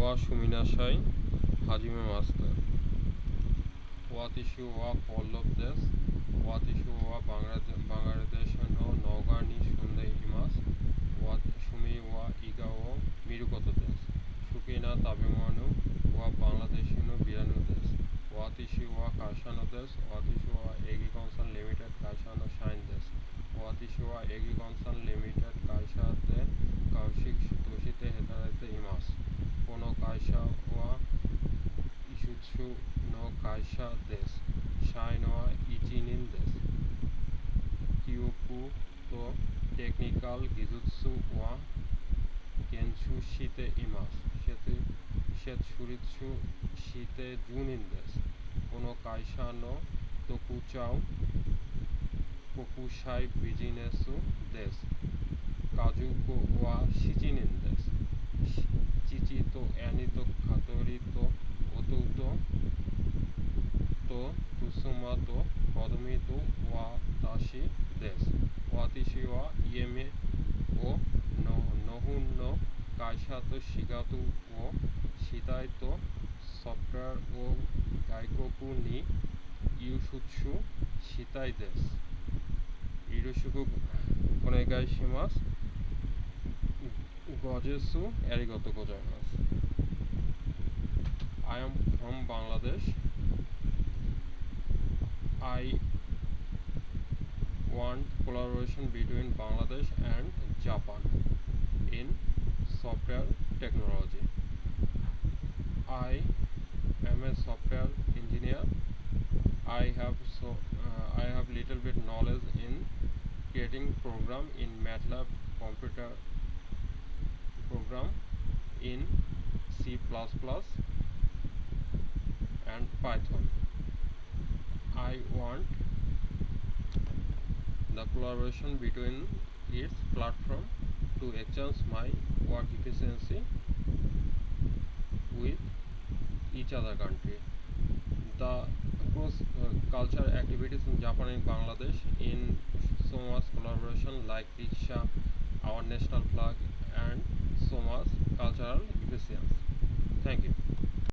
ওয়া সুমিনাশাই Hajime master ওয়াতিশু ওয়া পল্লব দেশ ওয়াতিশু ওয়া বাংলাদেশ নো নওগানি সুন্দে ইমাস ওয়া সুমি ওয়া ইগাও মিরুকত দেশ সুকিনা তাবিমানু ওয়া বাংলাদেশিনো বিরানু দেশ ওয়াতিশু ওয়া কাশানো দেশ ওয়াতিশু ওয়া এগি কনসার্ন লিমিটেড কাশানো শাইন দেশ ওয়াতিশু ওয়া এগি কনসার্ন লিমিটেড কাশাতে কাউশিক দোষিতে হেতারাইতে ইমাস কোনো কাশা ওয়া ইসুৎসু নো কাইসা দেশ শাইন ওয়া ইচিনিন দেশ কিয়োকু তো টেকনিক্যাল গিজুৎসু ওয়া কেনসু শীতে ইমাস সেতসুরিৎসু শীতে জুনিন দেশ কোনো কাইসা নো তোকুচাও কোকুশাই বিজিনেসু দেশ কাজুকো ওয়া শিচিনিন দেশ চিচিতো অ্যানিতো খাতরিতো ওতৌতো তো তুসুমাতো পদমিতো ওয়া তাশি দেশ ওয়াতিশি ওয়া ইয়েমে ও নহুন্ন কাইসাতো শিগাতু ও শিতাইতো সফটওয়্যার ও গাইকোকু নি ইউসুৎসু শিতাই দেশ ইরুসুকু কোনেগাইশিমাস গজেসু এরিগতো গোজাইমাস I am from Bangladesh. I want collaboration between Bangladesh and Japan in software technology. I am a software engineer. I have little bit knowledge in creating program in MATLAB computer program in C++ and Python. I want the collaboration between its platform to exchange my work efficiency with each other country. The cross culture activities in Japan and Bangladesh in so much collaboration like Riksha, our national flag, and so much cultural efficiency. Thank you.